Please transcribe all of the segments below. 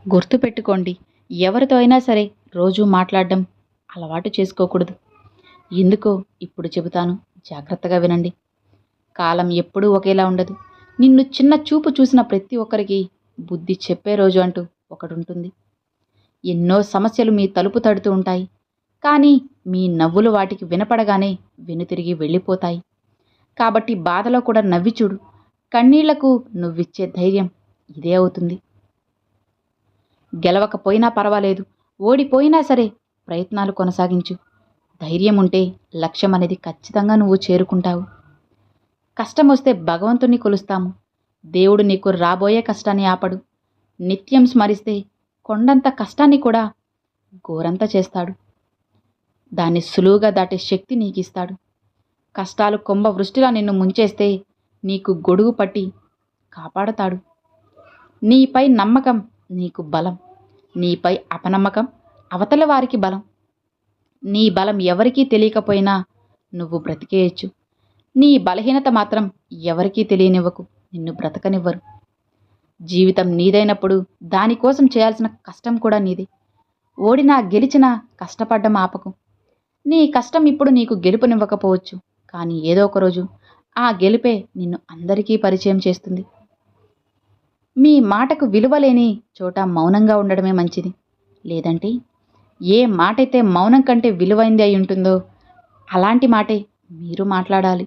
గుర్తుపెట్టుకోండి, ఎవరితో అయినా సరే రోజూ మాట్లాడడం అలవాటు చేసుకోకూడదు. ఎందుకో ఇప్పుడు చెబుతాను, జాగ్రత్తగా వినండి. కాలం ఎప్పుడూ ఒకేలా ఉండదు. నిన్ను చిన్న చూపు చూసిన ప్రతి ఒక్కరికి బుద్ధి చెప్పే రోజు అంటూ ఒకటుంటుంది. ఎన్నో సమస్యలు మీ తలుపు తడుతూ ఉంటాయి. కానీ మీ నవ్వులు వాటికి వినపడగానే వెనుతిరిగి వెళ్ళిపోతాయి. కాబట్టి బాధలో కూడా నవ్వి చూడు. కన్నీళ్లకు నువ్విచ్చే ధైర్యం ఇదే అవుతుంది. గెలవకపోయినా పర్వాలేదు, ఓడిపోయినా సరే ప్రయత్నాలు కొనసాగించు. ధైర్యం ఉంటే లక్ష్యం అనేది ఖచ్చితంగా నువ్వు చేరుకుంటావు. కష్టం వస్తే భగవంతుణ్ణి కొలుస్తాము. దేవుడు నీకు రాబోయే కష్టాన్ని ఆపడు. నిత్యం స్మరిస్తే కొండంత కష్టాన్ని కూడా గోరంత చేస్తాడు. దాన్ని సులువుగా దాటే శక్తి నీకిస్తాడు. కష్టాలు కుంభ వృష్టిలా నిన్ను ముంచేస్తే నీకు గొడుగు పట్టి కాపాడతాడు. నీపై నమ్మకం నీకు బలం. నీపై అపనమ్మకం అవతల వారికి బలం. నీ బలం ఎవరికీ తెలియకపోయినా నువ్వు బ్రతికేయచ్చు. నీ బలహీనత మాత్రం ఎవరికీ తెలియనివ్వకు, నిన్ను బ్రతకనివ్వరు. జీవితం నీదైనప్పుడు దానికోసం చేయాల్సిన కష్టం కూడా నీదే. ఓడినా గెలిచినా కష్టపడ్డం ఆపకు. నీ కష్టం ఇప్పుడు నీకు గెలుపునివ్వకపోవచ్చు, కానీ ఏదో ఒకరోజు ఆ గెలుపే నిన్ను అందరికీ పరిచయం చేస్తుంది. మీ మాటకు విలువలేని చోట మౌనంగా ఉండడమే మంచిది. లేదంటే ఏ మాటైతే మౌనం కంటే విలువైంది అయి ఉంటుందో అలాంటి మాటే మీరు మాట్లాడాలి.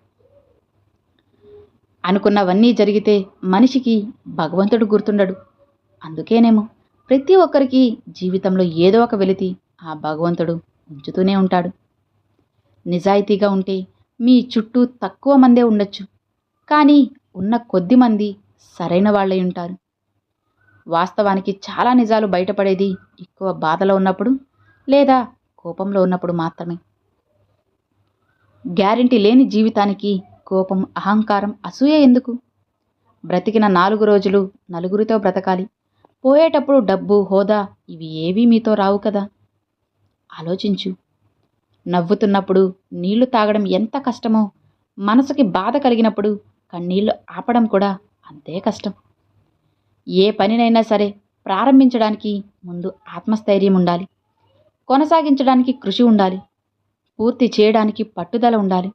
అనుకున్నవన్నీ జరిగితే మనిషికి భగవంతుడు గుర్తుండడు. అందుకేనేమో ప్రతి ఒక్కరికి జీవితంలో ఏదో ఒక వెలితి ఆ భగవంతుడు ఉంచుతూనే ఉంటాడు. నిజాయితీగా ఉంటే మీ చుట్టూ తక్కువ మందే ఉండొచ్చు, కానీ ఉన్న కొద్ది మంది సరైన వాళ్ళై ఉంటారు. వాస్తవానికి చాలా నిజాలు బయటపడేది ఎక్కువ బాధలో ఉన్నప్పుడు లేదా కోపంలో ఉన్నప్పుడు మాత్రమే. గ్యారెంటీ లేని జీవితానికి కోపం, అహంకారం, అసూయ ఎందుకు? బ్రతికిన 4 రోజులు నలుగురితో బ్రతకాలి. పోయేటప్పుడు డబ్బు, హోదా ఇవి ఏవీ మీతో రావు కదా. ఆలోచించు. నవ్వుతున్నప్పుడు నీళ్లు తాగడం ఎంత కష్టమో, మనసుకి బాధ కలిగినప్పుడు కన్నీళ్లు ఆపడం కూడా అంతే కష్టం. ఏ పనినైనా సరే ప్రారంభించడానికి ముందు ఆత్మస్థైర్యం ఉండాలి. కొనసాగించడానికి కృషి ఉండాలి. పూర్తి చేయడానికి పట్టుదల ఉండాలి.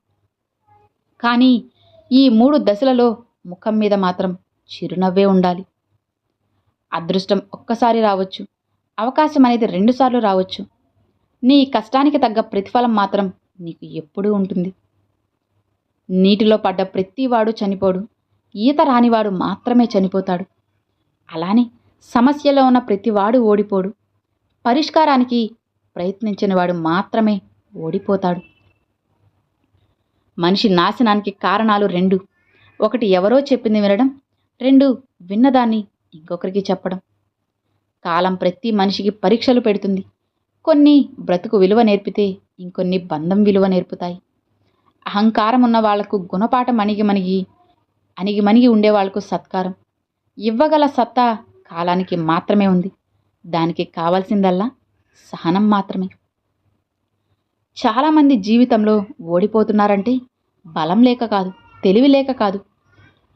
కానీ ఈ 3 దశలలో ముఖం మీద మాత్రం చిరునవ్వే ఉండాలి. అదృష్టం ఒక్కసారి రావచ్చు, అవకాశం అనేది 2 సార్లు రావచ్చు. నీ కష్టానికి తగ్గ ప్రతిఫలం మాత్రం నీకు ఎప్పుడూ ఉంటుంది. నీటిలో పడ్డ ప్రతివాడు చనిపోడు, ఈత రానివాడు మాత్రమే చనిపోతాడు. అలానే సమస్యలో ఉన్న ప్రతివాడు ఓడిపోడు, పరిష్కారానికి ప్రయత్నించినవాడు మాత్రమే ఓడిపోతాడు. మనిషి నాశనానికి కారణాలు 2. 1 ఎవరో చెప్పింది వినడం, 2 విన్నదాన్ని ఇంకొకరికి చెప్పడం. కాలం ప్రతి మనిషికి పరీక్షలు పెడుతుంది. కొన్ని బ్రతుకు విలువ నేర్పితే ఇంకొన్ని బంధం విలువ నేర్పుతాయి. అహంకారం ఉన్న వాళ్లకు గుణపాఠం, అణిగిమణిగి ఉండే వాళ్లకు సత్కారం. ఇవ్వగల సత్తా కాలానికి మాత్రమే ఉంది. దానికి కావాల్సిందల్లా సహనం మాత్రమే. చాలామంది జీవితంలో ఓడిపోతున్నారంటే బలం లేక కాదు, తెలివి లేక కాదు,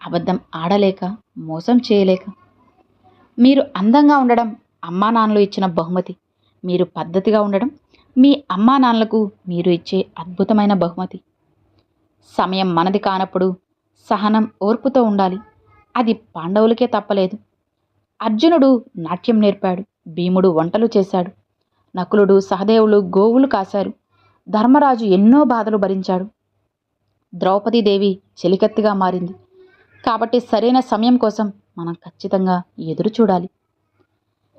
అబద్ధం ఆడలేక, మోసం చేయలేక. మీరు అందంగా ఉండడం అమ్మా నాన్నలు ఇచ్చిన బహుమతి. మీరు పద్ధతిగా ఉండడం మీ అమ్మా నాన్నలకు మీరు ఇచ్చే అద్భుతమైన బహుమతి. సమయం మనది కానప్పుడు సహనం, ఓర్పుతో ఉండాలి. అది పాండవులకే తప్పలేదు. అర్జునుడు నాట్యం నేర్పాడు, భీముడు వంటలు చేశాడు, నకులుడు, సహదేవులు గోవులు కాశారు, ధర్మరాజు ఎన్నో బాధలు భరించాడు, ద్రౌపదీదేవి చెలికత్తిగా మారింది. కాబట్టి సరైన సమయం కోసం మనం ఖచ్చితంగా ఎదురు చూడాలి.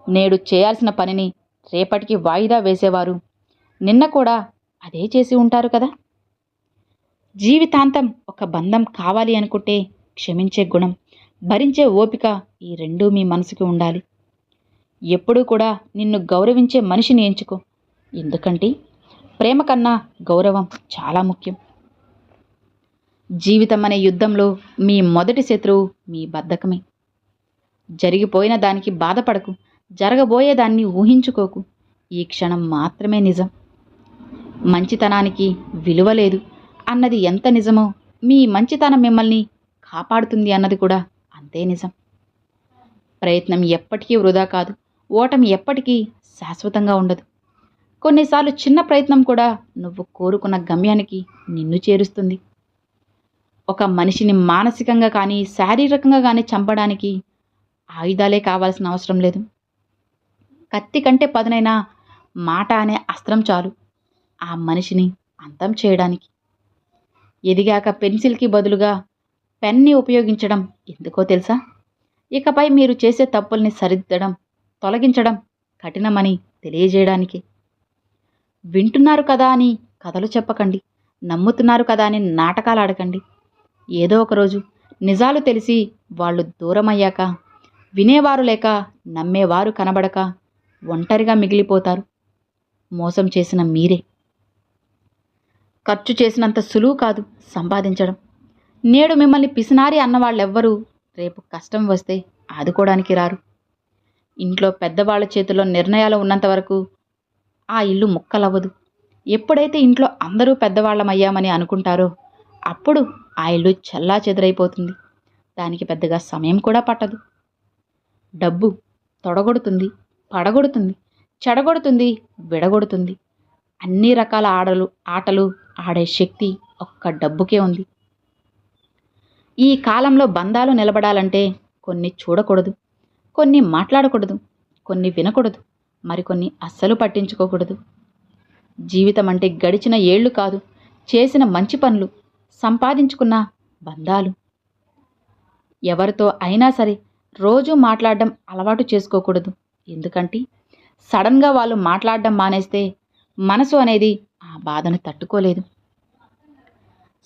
నేడు చేయాల్సిన పనిని రేపటికి వాయిదా వేసేవారు నిన్న కూడా అదే చేసి ఉంటారు కదా. జీవితాంతం ఒక బంధం కావాలి అనుకుంటే క్షమించే గుణం, భరించే ఓపిక ఈ 2 మీ మనసుకి ఉండాలి. ఎప్పుడూ కూడా నిన్ను గౌరవించే మనిషిని ఎంచుకో. ఎందుకంటే ప్రేమ కన్నా గౌరవం చాలా ముఖ్యం. జీవితం అనే యుద్ధంలో మీ మొదటి శత్రువు మీ బద్ధకమే. జరిగిపోయిన దానికి బాధపడకు, జరగబోయేదాన్ని ఊహించుకోకు. ఈ క్షణం మాత్రమే నిజం. మంచితనానికి విలువ లేదు అన్నది ఎంత నిజమో, మీ మంచితనం మిమ్మల్ని కాపాడుతుంది అన్నది కూడా అంతే నిజం. ప్రయత్నం ఎప్పటికీ వృధా కాదు. ఓటమి ఎప్పటికీ శాశ్వతంగా ఉండదు. కొన్నిసార్లు చిన్న ప్రయత్నం కూడా నువ్వు కోరుకున్న గమ్యానికి నిన్ను చేరుస్తుంది. ఒక మనిషిని మానసికంగా కానీ శారీరకంగా కానీ చంపడానికి ఆయుధాలే కావాల్సిన అవసరం లేదు. కత్తి కంటే పదునైన మాట అనే అస్త్రం చాలు ఆ మనిషిని అంతం చేయడానికి. ఎదిగాక పెన్సిల్కి బదులుగా పెన్ని ఉపయోగించడం ఎందుకో తెలుసా? ఇకపై మీరు చేసే తప్పుల్ని సరిదిద్దడం, తొలగించడం కఠినమని తెలియజేయడానికి. వింటున్నారు కదా అని కథలు చెప్పకండి, నమ్ముతున్నారు కదా అని నాటకాలు ఆడకండి. ఏదో ఒకరోజు నిజాలు తెలిసి వాళ్ళు దూరమయ్యాక, వినేవారు లేక, నమ్మేవారు కనబడక ఒంటరిగా మిగిలిపోతారు. మోసం చేసిన మీరే. ఖర్చు చేసినంత సులువు కాదు సంపాదించడం. నేడు మిమ్మల్ని పిసినారి అన్నవాళ్ళెవ్వరూ రేపు కష్టం వస్తే ఆదుకోవడానికి రారు. ఇంట్లో పెద్దవాళ్ల చేతిలో నిర్ణయాలు ఉన్నంత వరకు ఆ ఇల్లు ముక్కలవ్వదు. ఎప్పుడైతే ఇంట్లో అందరూ పెద్దవాళ్ళమయ్యామని అనుకుంటారో అప్పుడు ఆ ఇల్లు చల్లా చెదరైపోతుంది. దానికి పెద్దగా సమయం కూడా పట్టదు. డబ్బు తొడగొడుతుంది, పడగొడుతుంది, చెడగొడుతుంది, విడగొడుతుంది. అన్ని రకాల ఆటలు ఆడే శక్తి ఒక్క డబ్బుకే ఉంది. ఈ కాలంలో బంధాలు నిలబడాలంటే కొన్ని చూడకూడదు, కొన్ని మాట్లాడకూడదు, కొన్ని వినకూడదు, మరికొన్ని అస్సలు పట్టించుకోకూడదు. జీవితం అంటే గడిచిన ఏళ్ళు కాదు, చేసిన మంచి పనులు, సంపాదించుకున్న బంధాలు. ఎవరితో అయినా సరే రోజూ మాట్లాడడం అలవాటు చేసుకోకూడదు. ఎందుకంటే సడన్గా వాళ్ళు మాట్లాడడం మానేస్తే మనసు అనేది ఆ బాధను తట్టుకోలేదు.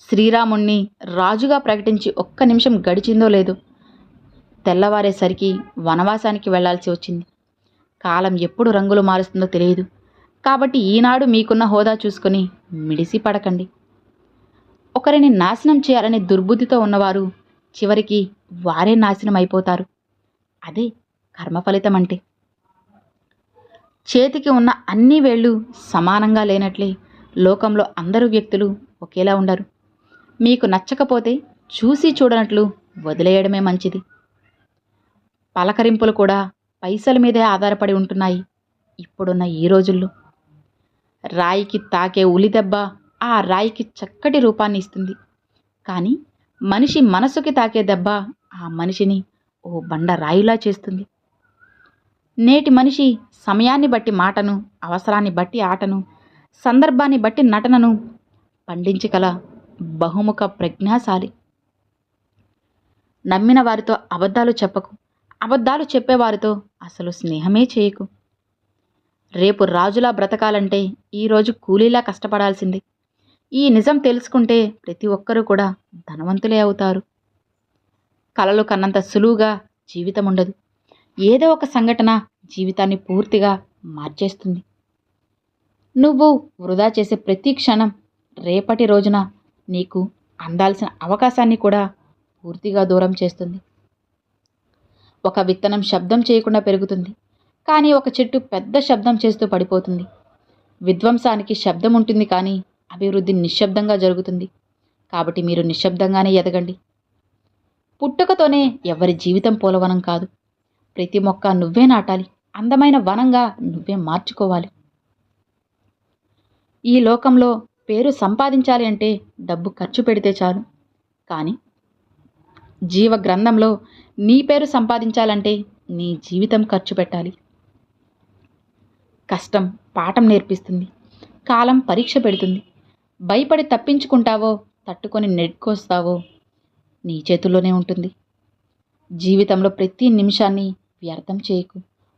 శ్రీరాముణ్ణి రాజుగా ప్రకటించి ఒక్క నిమిషం గడిచిందో లేదో తెల్లవారేసరికి వనవాసానికి వెళ్లాల్సి వచ్చింది. కాలం ఎప్పుడు రంగులు మారుస్తుందో తెలియదు. కాబట్టి ఈనాడు మీకున్న హోదా చూసుకొని మిడిసి పడకండి. ఒకరిని నాశనం చేయాలనే దుర్బుద్ధితో ఉన్నవారు చివరికి వారే నాశనం అయిపోతారు. అదే కర్మ ఫలితం అంటే. చేతికి ఉన్న అన్ని వేళ్ళు సమానంగా లేనట్లే లోకంలో అందరూ వ్యక్తులు ఒకేలా ఉండరు. మీకు నచ్చకపోతే చూసి చూడనట్లు వదిలేయడమే మంచిది. పలకరింపులు కూడా పైసల మీదే ఆధారపడి ఉంటున్నాయి ఇప్పుడున్న ఈ రోజుల్లో. రాయికి తాకే ఉలిదెబ్బ ఆ రాయికి చక్కటి రూపాన్ని ఇస్తుంది. కానీ మనిషి మనసుకి తాకే దెబ్బ ఆ మనిషిని ఓ బండ రాయిలా చేస్తుంది. నేటి మనిషి సమయాన్ని బట్టి మాటను, అవసరాన్ని బట్టి ఆటను, సందర్భాన్ని బట్టి నటనను పండించగల బహుముఖ ప్రజ్ఞాశాలి. నమ్మిన వారితో అబద్ధాలు చెప్పకు, అబద్ధాలు చెప్పేవారితో అసలు స్నేహమే చేయకు. రేపు రాజులా బ్రతకాలంటే ఈరోజు కూలీలా కష్టపడాల్సిందే. ఈ నిజం తెలుసుకుంటే ప్రతి ఒక్కరూ కూడా ధనవంతులే అవుతారు. కలలు కన్నంత సులువుగా జీవితం ఉండదు. ఏదో ఒక సంఘటన జీవితాన్ని పూర్తిగా మార్చేస్తుంది. నువ్వు వృధా చేసే ప్రతి క్షణం రేపటి రోజున నీకు అందాల్సిన అవకాశాన్ని కూడా పూర్తిగా దూరం చేస్తుంది. ఒక విత్తనం శబ్దం చేయకుండా పెరుగుతుంది, కానీ ఒక చెట్టు పెద్ద శబ్దం చేస్తూ పడిపోతుంది. విధ్వంసానికి శబ్దం ఉంటుంది, కానీ అభివృద్ధి నిశ్శబ్దంగా జరుగుతుంది. కాబట్టి మీరు నిశ్శబ్దంగానే ఎదగండి. పుట్టుకతోనే ఎవరి జీవితం పూలవనం కాదు. ప్రతి మొక్క నువ్వే నాటాలి, అందమైన వనంగా నువ్వే మార్చుకోవాలి. ఈ లోకంలో పేరు సంపాదించాలి అంటే డబ్బు ఖర్చు పెడితే చాలు. కానీ జీవ గ్రంథంలో నీ పేరు సంపాదించాలంటే నీ జీవితం ఖర్చు పెట్టాలి. కష్టం పాఠం నేర్పిస్తుంది, కాలం పరీక్ష పెడుతుంది. భయపడి తప్పించుకుంటావో, తట్టుకొని నెట్టుకొస్తావో నీ చేతుల్లోనే ఉంటుంది. జీవితంలో ప్రతి నిమిషాన్ని వ్యర్థం చేయకు,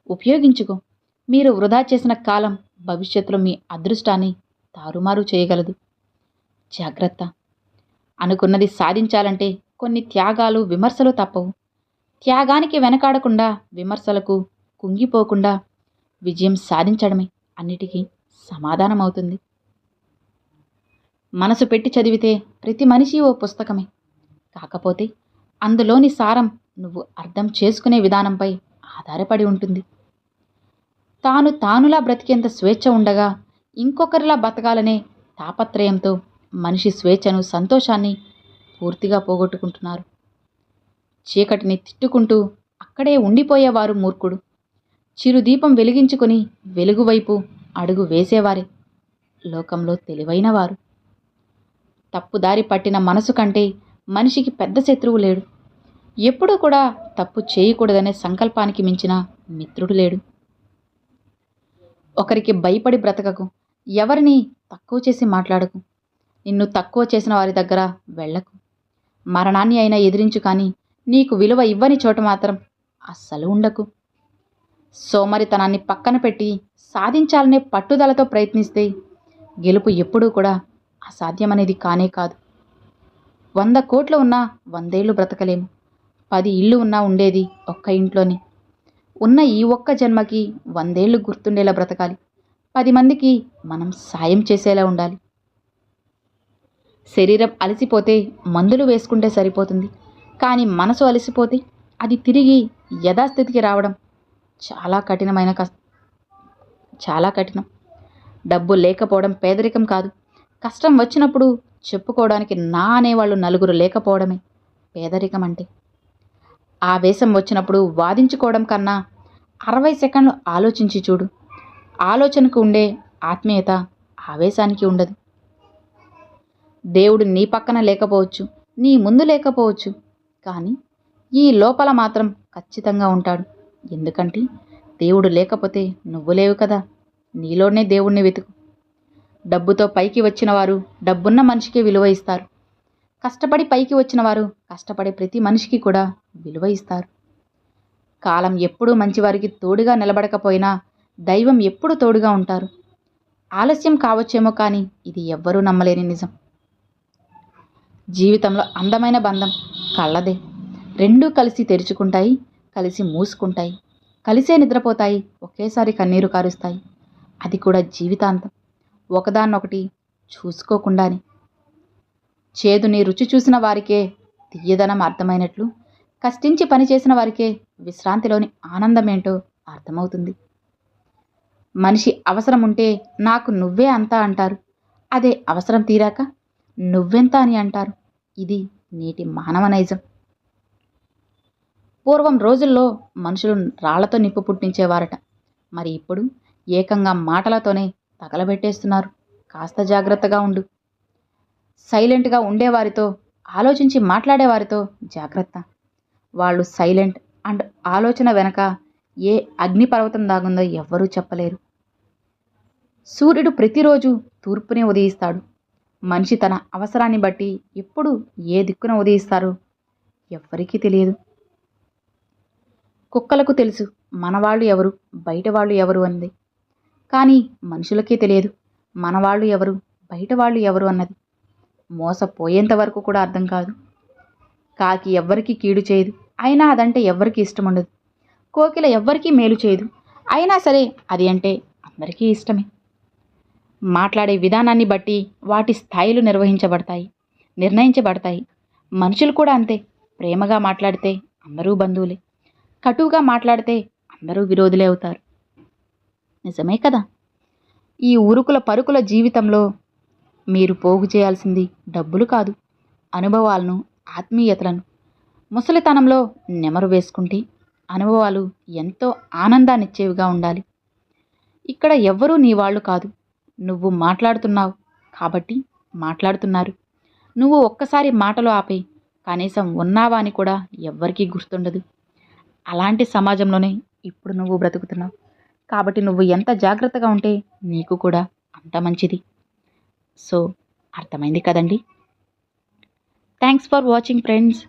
ఉపయోగించుకో. మీరు వృధా చేసిన కాలం భవిష్యత్తులో మీ అదృష్టాన్ని తారుమారు చేయగలదు. జాగ్రత్త. అనుకున్నది సాధించాలంటే కొన్ని త్యాగాలు, విమర్శలు తప్పవు. త్యాగానికి వెనకాడకుండా, విమర్శలకు కుంగిపోకుండా విజయం సాధించడమే అన్నిటికీ సమాధానమవుతుంది. మనసు పెట్టి చదివితే ప్రతి మనిషి ఓ పుస్తకమే. కాకపోతే అందులోని సారం నువ్వు అర్థం చేసుకునే విధానంపై ఆధారపడి ఉంటుంది. తానులా బ్రతికేంత స్వేచ్ఛ ఉండగా ఇంకొకరిలా బతకాలనే తాపత్రయంతో మనిషి స్వేచ్ఛను, సంతోషాన్ని పూర్తిగా పోగొట్టుకుంటున్నారు. చీకటిని తిట్టుకుంటూ అక్కడే ఉండిపోయేవారు మూర్ఖుడు. చిరుదీపం వెలిగించుకొని వెలుగు వైపు అడుగు వేసేవారే లోకంలో తెలివైన వారు. తప్పుదారి పట్టిన మనసు కంటే మనిషికి పెద్ద శత్రువు లేడు. ఎప్పుడూ కూడా తప్పు చేయకూడదనే సంకల్పానికి మించిన మిత్రుడు లేడు. ఒకరికి భయపడి బ్రతకకు. ఎవరిని తక్కువ చేసి మాట్లాడకు. నిన్ను తక్కువ చేసిన వారి దగ్గర వెళ్ళకు. మరణాన్ని అయినా ఎదిరించు, కానీ నీకు విలువ ఇవ్వని చోట మాత్రం అస్సలు ఉండకు. సోమరితనాన్ని పక్కన పెట్టి సాధించాలనే పట్టుదలతో ప్రయత్నిస్తే గెలుపు ఎప్పుడూ కూడా అసాధ్యమనేది కానే కాదు. 100 కోట్లు ఉన్నా 100 ఏళ్ళు బ్రతకలేము. 10 ఇళ్ళు ఉన్నా ఉండేది ఒక్క ఇంట్లోనే. ఉన్న ఈ ఒక్క జన్మకి 100 ఏళ్ళు గుర్తుండేలా బ్రతకాలి. 10 మందికి మనం సాయం చేసేలా ఉండాలి. శరీరం అలసిపోతే మందులు వేసుకుంటే సరిపోతుంది, కానీ మనసు అలసిపోతే అది తిరిగి యథాస్థితికి రావడం చాలా కఠినం. డబ్బు లేకపోవడం పేదరికం కాదు. కష్టం వచ్చినప్పుడు చెప్పుకోవడానికి నా అనేవాళ్ళు నలుగురు లేకపోవడమే పేదరికం అంటే. ఆవేశం వచ్చినప్పుడు వాదించుకోవడం కన్నా 60 సెకండ్లు ఆలోచించి చూడు. ఆలోచనకు ఉండే ఆత్మీయత ఆవేశానికి ఉండదు. దేవుడు నీ పక్కన లేకపోవచ్చు, నీ ముందు లేకపోవచ్చు, కానీ ఈ లోపల మాత్రం ఖచ్చితంగా ఉంటాడు. ఎందుకంటే దేవుడు లేకపోతే నువ్వు లేవు కదా. నీలోనే దేవుణ్ణి వెతుకు. డబ్బుతో పైకి వచ్చిన వారు డబ్బున్న మనిషికి విలువ ఇస్తారు. కష్టపడి పైకి వచ్చిన వారు కష్టపడే ప్రతి మనిషికి కూడా విలువ ఇస్తారు. కాలం ఎప్పుడూ మంచివారికి తోడుగా నిలబడకపోయినా దైవం ఎప్పుడూ తోడుగా ఉంటారు. ఆలస్యం కావచ్చేమో, కానీ ఇది ఎవ్వరూ నమ్మలేని నిజం. జీవితంలో అందమైన బంధం కళ్ళదే. రెండూ కలిసి తెరుచుకుంటాయి, కలిసి మూసుకుంటాయి, కలిసే నిద్రపోతాయి, ఒకేసారి కన్నీరు కారుస్తాయి. అది కూడా జీవితాంతం, ఒకదాన్నొకటి చూసుకోకుండానే. చేదుని రుచి చూసిన వారికే తీయదనం అర్థమైనట్లు, కష్టించి పనిచేసిన వారికే విశ్రాంతిలోని ఆనందమేంటో అర్థమవుతుంది. మనిషి అవసరం ఉంటే నాకు నువ్వే అంతా అంటారు. అదే అవసరం తీరాక నువ్వెంత అని అంటారు. ఇది నేటి మానవ నైజం. పూర్వం రోజుల్లో మనుషులు రాళ్లతో నిప్పు పుట్టించేవారట. మరి ఇప్పుడు ఏకంగా మాటలతోనే తగలబెట్టేస్తున్నారు. కాస్త జాగ్రత్తగా ఉండు. సైలెంట్గా ఉండేవారితో, ఆలోచించి మాట్లాడేవారితో జాగ్రత్త. వాళ్ళు సైలెంట్ అండ్ ఆలోచన వెనక ఏ అగ్నిపర్వతం దాగుందో ఎవ్వరూ చెప్పలేరు. సూర్యుడు ప్రతిరోజు తూర్పునే ఉదయిస్తాడు. మనిషి తన అవసరాన్ని బట్టి ఎప్పుడు ఏ దిక్కున ఉదయిస్తారో ఎవ్వరికీ తెలియదు. కుక్కలకు తెలుసు మనవాళ్ళు ఎవరు, బయట వాళ్ళు ఎవరు అన్నది. కానీ మనుషులకే తెలియదు మనవాళ్ళు ఎవరు, బయట వాళ్ళు ఎవరు అన్నది. మోసపోయేంత వరకు కూడా అర్థం కాదు. కాకి ఎవ్వరికీ కీడు చేయదు, అయినా అదంటే ఎవ్వరికీ ఇష్టం ఉండదు. కోకిల ఎవ్వరికీ మేలు చేయదు, అయినా సరే అది అంటే అందరికీ ఇష్టమే. మాట్లాడే విధానాన్ని బట్టి వాటి స్థాయిలు నిర్ణయించబడతాయి. మనుషులు కూడా అంతే. ప్రేమగా మాట్లాడితే అందరూ బంధువులే, కటువుగా మాట్లాడితే అందరూ విరోధులే అవుతారు. నిజమే కదా. ఈ ఉరుకుల పరుకుల జీవితంలో మీరు పోగు చేయాల్సింది డబ్బులు కాదు, అనుభవాలను, ఆత్మీయతలను. ముసలితనంలో నెమరు వేసుకుంటే అనుభవాలు ఎంతో ఆనందాన్నిచ్చేవిగా ఉండాలి. ఇక్కడ ఎవ్వరూ నీ వాళ్ళు కాదు. నువ్వు మాట్లాడుతున్నావు కాబట్టి మాట్లాడుతున్నారు. నువ్వు ఒక్కసారి మాటలు ఆపే, కనీసం ఉన్నావా అని కూడా ఎవ్వరికీ గుర్తుండదు. అలాంటి సమాజంలోనే ఇప్పుడు నువ్వు బ్రతుకుతున్నావు. కాబట్టి నువ్వు ఎంత జాగ్రత్తగా ఉంటే నీకు కూడా అంత మంచిది. సో అర్థమైంది కదండి. Thanks for watching friends.